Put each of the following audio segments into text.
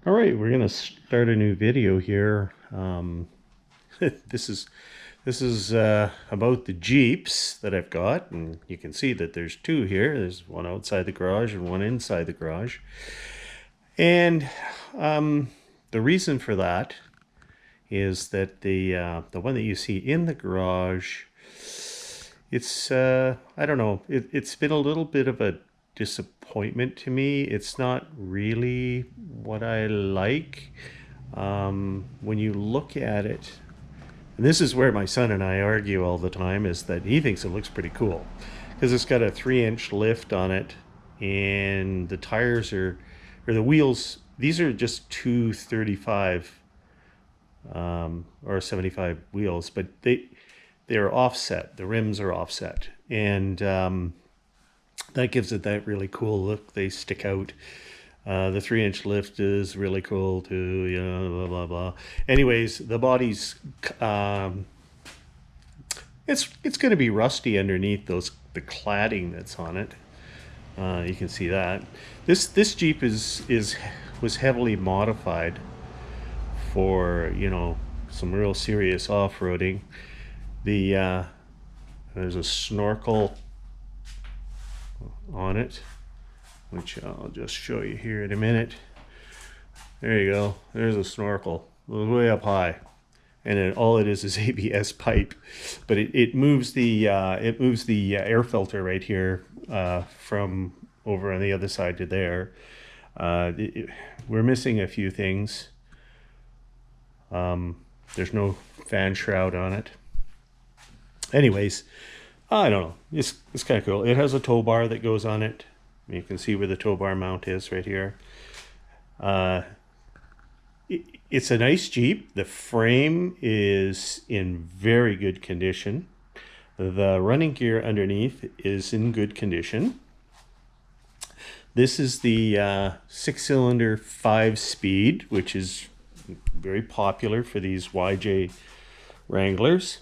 All right, we're gonna start a new video here. This is about the Jeeps that I've got, and you can see that there's two here. There's one outside the garage and one inside the garage. And the reason for that is that the one that you see in the garage, it's I don't know, it's been a little bit of a disappointment to me. It's not really what I like. When you look at it, and this is where my son and I argue all the time, is that he thinks it looks pretty cool because it's got a 3-inch lift on it, and the tires are, or the wheels, these are just 235 or 75 wheels, but they're offset. The rims are offset, and that gives it that really cool look. They stick out. The 3-inch lift is really cool too. Blah blah blah. Anyways, the body's it's going to be rusty underneath the cladding that's on it. You can see that this Jeep was heavily modified for some real serious off-roading. There's a snorkel on it, which I'll just show you here in a minute. There you go. There's a snorkel. It was way up high, and then all it is ABS pipe, but it moves the air filter right here from over on the other side to there. We're missing a few things. There's no fan shroud on it. Anyways, I don't know. It's kind of cool. It has a tow bar that goes on it. You can see where the tow bar mount is right here. It's a nice Jeep. The frame is in very good condition. The running gear underneath is in good condition. This is the 6-cylinder 5-speed, which is very popular for these YJ Wranglers.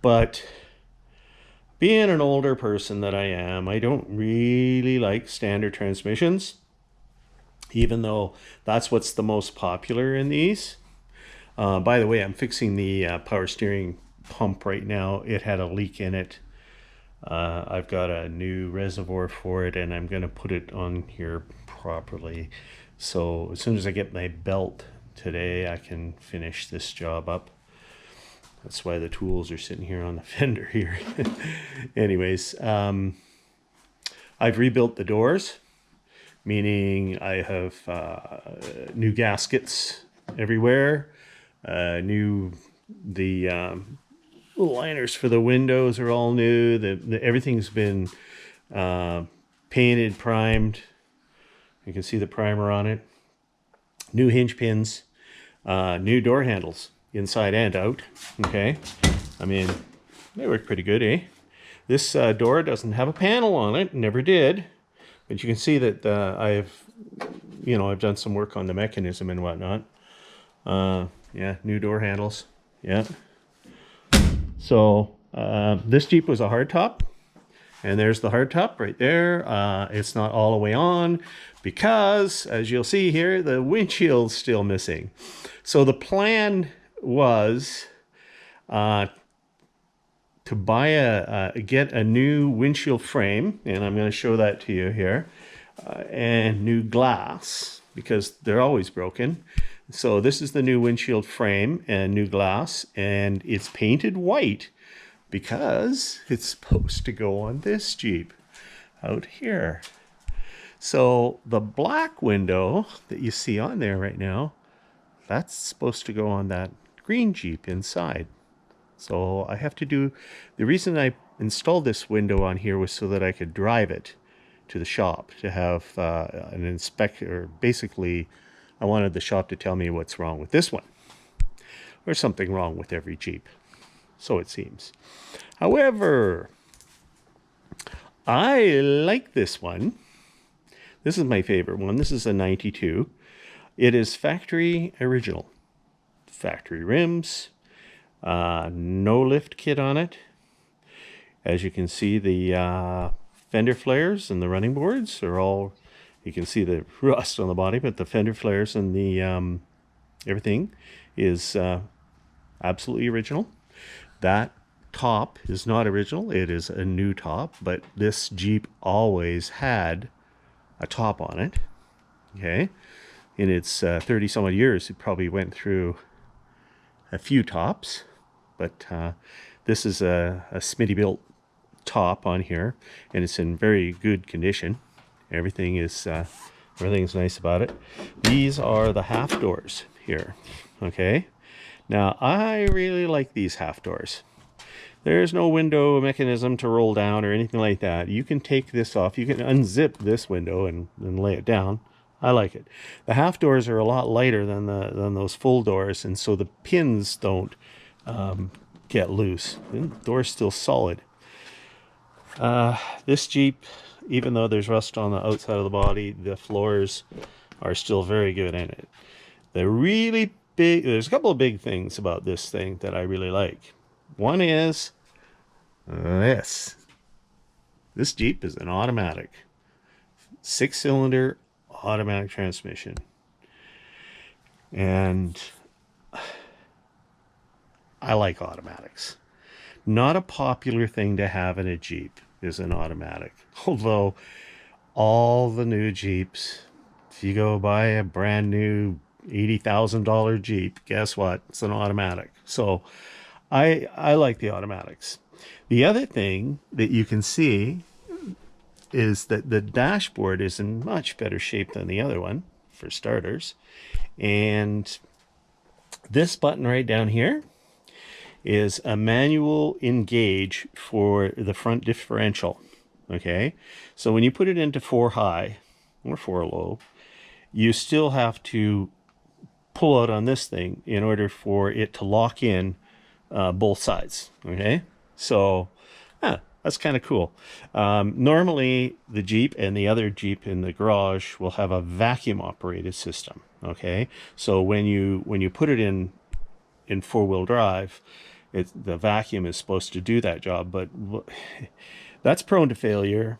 But being an older person that I am, I don't really like standard transmissions, even though that's what's the most popular in these. By the way, I'm fixing the power steering pump right now. It had a leak in it. I've got a new reservoir for it, and I'm going to put it on here properly. So as soon as I get my belt today, I can finish this job up. That's why the tools are sitting here on the fender here. Anyways, I've rebuilt the doors, meaning I have new gaskets everywhere. The liners for the windows are all new. Everything's been painted, primed. You can see the primer on it. New hinge pins, new door handles, inside and out. Okay, I mean, they work pretty good, eh? This door doesn't have a panel on it, never did, but you can see that I've done some work on the mechanism and whatnot. Yeah, new door handles. Yeah. So this Jeep was a hardtop, and there's the hardtop right there. It's not all the way on because, as you'll see here, the windshield's still missing. So the plan was to get a new windshield frame, and I'm going to show that to you here, and new glass, because they're always broken. So this is the new windshield frame and new glass, and it's painted white because it's supposed to go on this Jeep out here. So the black window that you see on there right now, that's supposed to go on that green Jeep inside. So I have to do, the reason I installed this window on here was so that I could drive it to the shop to have an inspector. Basically, I wanted the shop to tell me what's wrong with this one. There's something wrong with every Jeep, so it seems. However, I like this one. This is my favorite one. This is a 92. It is factory original. Factory rims, no lift kit on it. As you can see, the fender flares and the running boards are all You can see the rust on the body, but the fender flares and the everything is absolutely original. That top is not original. It is a new top, but this Jeep always had a top on it. Okay. In its 30 some odd years, it probably went through a few tops, but this is a Smitty built top on here, and it's in very good condition. Everything's nice about it. These are the half doors here. Okay. Now, I really like these half doors. There's no window mechanism to roll down or anything like that. You can take this off. You can unzip this window and lay it down. I like it. The half doors are a lot lighter than those full doors, and so the pins don't get loose. The door's still solid. This Jeep, even though there's rust on the outside of the body, the floors are still very good in it. There's a couple of big things about this thing that I really like. One is this. This Jeep is an automatic. 6-cylinder automatic transmission. And I like automatics. Not a popular thing to have in a Jeep is an automatic. Although all the new Jeeps, if you go buy a brand new $80,000 Jeep, guess what? It's an automatic. So I like the automatics. The other thing that you can see is that the dashboard is in much better shape than the other one, for starters. And this button right down here is a manual engage for the front differential. Okay, so when you put it into 4 high or 4 low, you still have to pull out on this thing in order for it to lock in both sides. Okay, so that's kind of cool. Normally the Jeep and the other Jeep in the garage will have a vacuum operated system. Okay, so when you put it in 4-wheel drive, the vacuum is supposed to do that job, but that's prone to failure.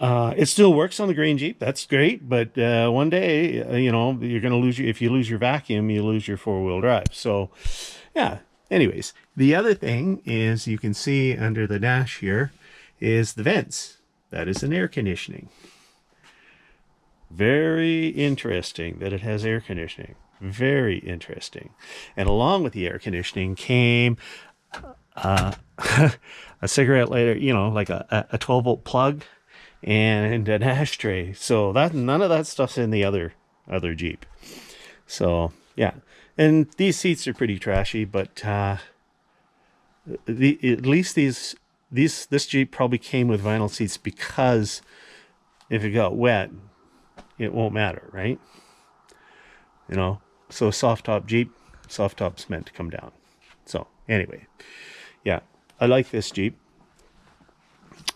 It still works on the green Jeep. That's great, but one day, you're going to lose if you lose your vacuum, you lose your 4-wheel drive. So, yeah. Anyways, the other thing is you can see under the dash here is the vents. That is an air conditioning. Very interesting that it has air conditioning. Very interesting. And along with the air conditioning came a cigarette lighter, like a 12-volt plug and an ashtray. So none of that stuff's in the other Jeep. So yeah, and these seats are pretty trashy, but at least this Jeep probably came with vinyl seats, because if it got wet, it won't matter, right? So a soft top Jeep, soft top's meant to come down. So anyway, yeah, I like this Jeep.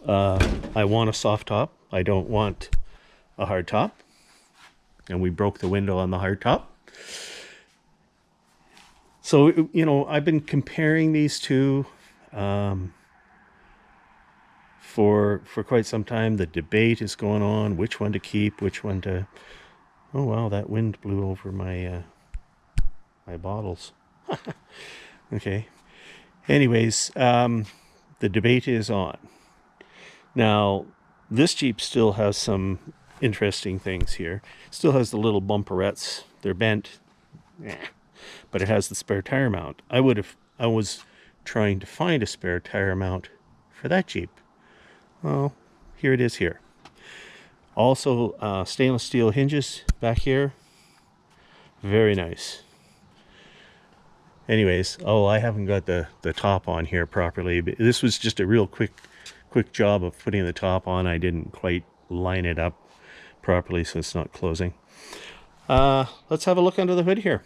I want a soft top. I don't want a hard top. And we broke the window on the hard top. So, I've been comparing these two for quite some time. The debate is going on, which one to keep, which one to... Oh, wow, that wind blew over my bottles. Okay. Anyways, the debate is on. Now, this Jeep still has some interesting things here. Still has the little bumperettes. They're bent. But it has the spare tire mount. I was trying to find a spare tire mount for that Jeep. Well, here it is here. Also, stainless steel hinges back here. Very nice. Anyways, I haven't got the top on here properly. But this was just a real quick job of putting the top on. I didn't quite line it up properly, so it's not closing. Let's have a look under the hood here.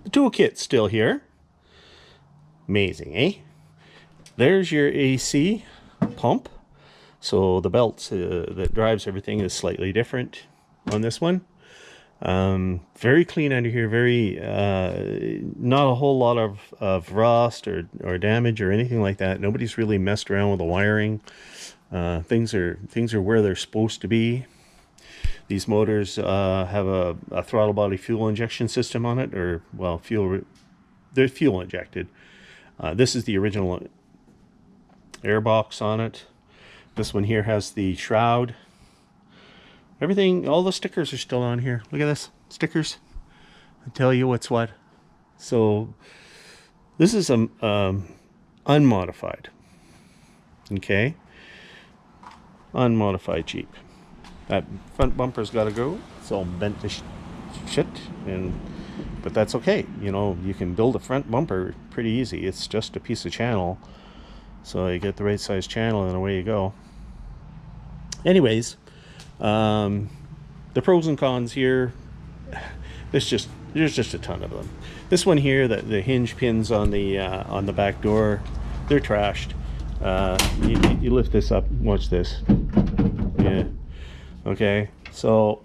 The toolkit's still here. Amazing, eh? There's your AC pump. So the belt that drives everything is slightly different on this one. Very clean under here. Very not a whole lot of rust or damage or anything like that. Nobody's really messed around with the wiring. Things are where they're supposed to be. These motors have a throttle body fuel injection system on it, or well, they're fuel injected. This is the original air box on it. This one here has the shroud. Everything, all the stickers are still on here. Look at this, stickers. I tell you what's what. So this is unmodified. Okay, unmodified Jeep. That front bumper's got to go. It's all bent to shit, but that's okay. You know, you can build a front bumper pretty easy. It's just a piece of channel, so you get the right size channel and away you go. Anyways, the pros and cons here. There's just a ton of them. This one here, the hinge pins on the back door, they're trashed. You lift this up. Watch this. Yeah. Okay. So,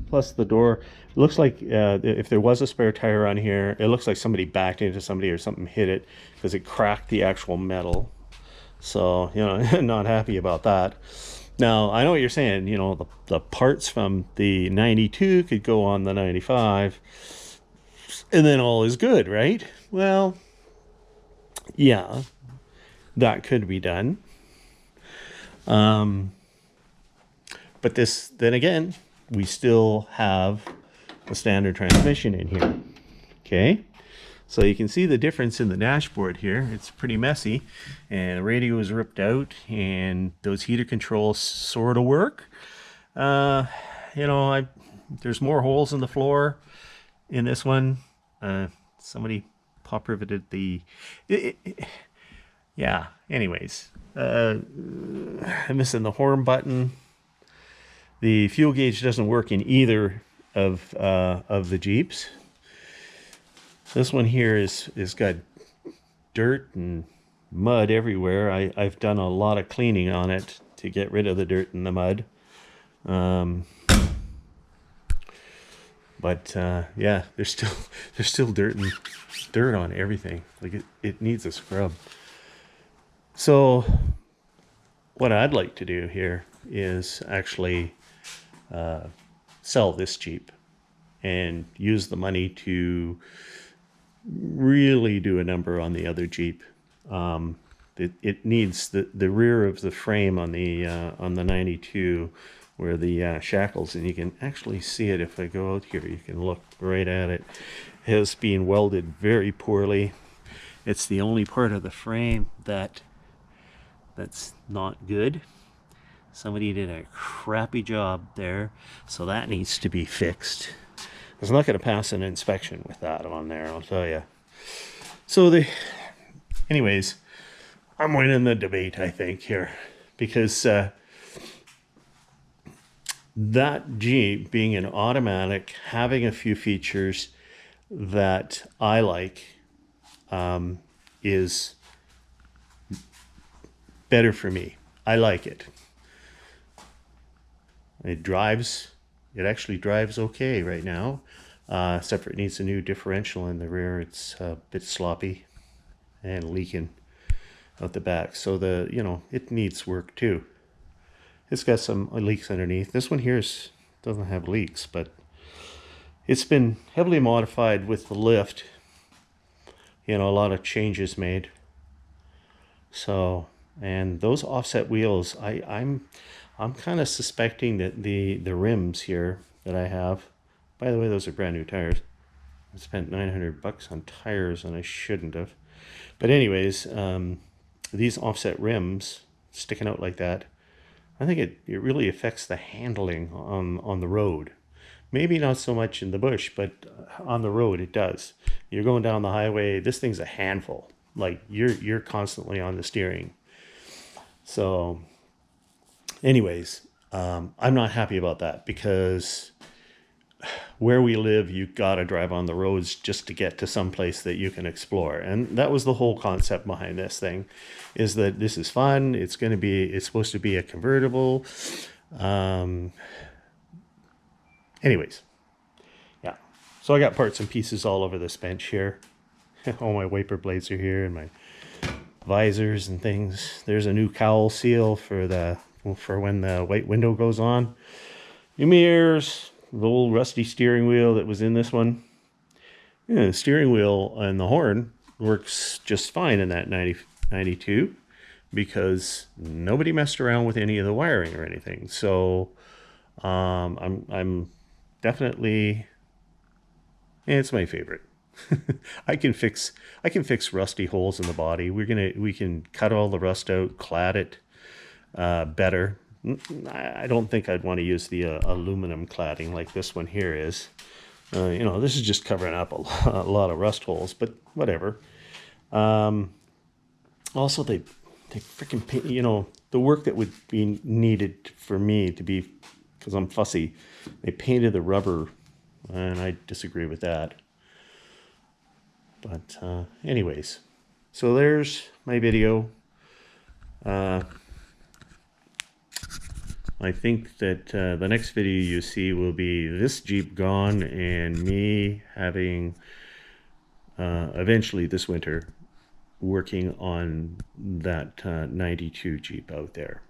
plus the door. It looks like if there was a spare tire on here, it looks like somebody backed into somebody or something hit it because it cracked the actual metal. So, you know, not happy about that. Now, I know what you're saying. You know, the parts from the 92 could go on the 95, and then all is good, right? Well, yeah, that could be done. But then again, we still have a standard transmission in here. Okay. So you can see the difference in the dashboard here. It's pretty messy, and the radio is ripped out, and those heater controls sort of work. You know, there's more holes in the floor in this one. Somebody pop riveted yeah, anyways. I'm missing the horn button. The fuel gauge doesn't work in either of the Jeeps. This one here is got dirt and mud everywhere. I've done a lot of cleaning on it to get rid of the dirt and the mud. Yeah, there's still dirt on everything. Like it needs a scrub. So what I'd like to do here is actually sell this Jeep and use the money to really do a number on the other Jeep. It needs the rear of the frame on the 92 where the shackles, and you can actually see it if I go out here. You can look right at it. It has been welded very poorly. It's the only part of the frame that's not good. Somebody did a crappy job there, so that needs to be fixed. It's not going to pass an inspection with that on there, I'll tell you. So anyways, I'm winning the debate, I think, here, because that Jeep being an automatic, having a few features that I like, is better for me. I like it. It actually drives okay right now, except for it needs a new differential in the rear. It's a bit sloppy and leaking out the back. So it needs work too. It's got some leaks underneath. This one here doesn't have leaks, but it's been heavily modified with the lift. You know, a lot of changes made. So, and those offset wheels, I'm kind of suspecting that the rims here that I have, by the way, those are brand new tires. I spent $900 on tires and I shouldn't have. But anyways, these offset rims sticking out like that, I think it really affects the handling on the road. Maybe not so much in the bush, but on the road it does. You're going down the highway, this thing's a handful. Like you're constantly on the steering. So anyways, I'm not happy about that, because where we live, you gotta drive on the roads just to get to some place that you can explore. And that was the whole concept behind this thing, is that this is fun. It's supposed to be a convertible. Anyways, yeah. So I got parts and pieces all over this bench here. All my wiper blades are here, and my visors and things. There's a new cowl seal for when the white window goes on. New mirrors, the old rusty steering wheel that was in this one. Yeah, the steering wheel and the horn works just fine in that 92 because nobody messed around with any of the wiring or anything. So I'm definitely, it's my favorite. I can fix rusty holes in the body. We can cut all the rust out, clad it better. I don't think I'd want to use the aluminum cladding like this one here is. You know, this is just covering up a lot of rust holes, but whatever. Also, they freaking paint, you know, the work that would be needed for me to be, because I'm fussy, they painted the rubber, and I disagree with that. But anyways, so there's my video. I think that the next video you see will be this Jeep gone and me having eventually this winter working on that 92 Jeep out there.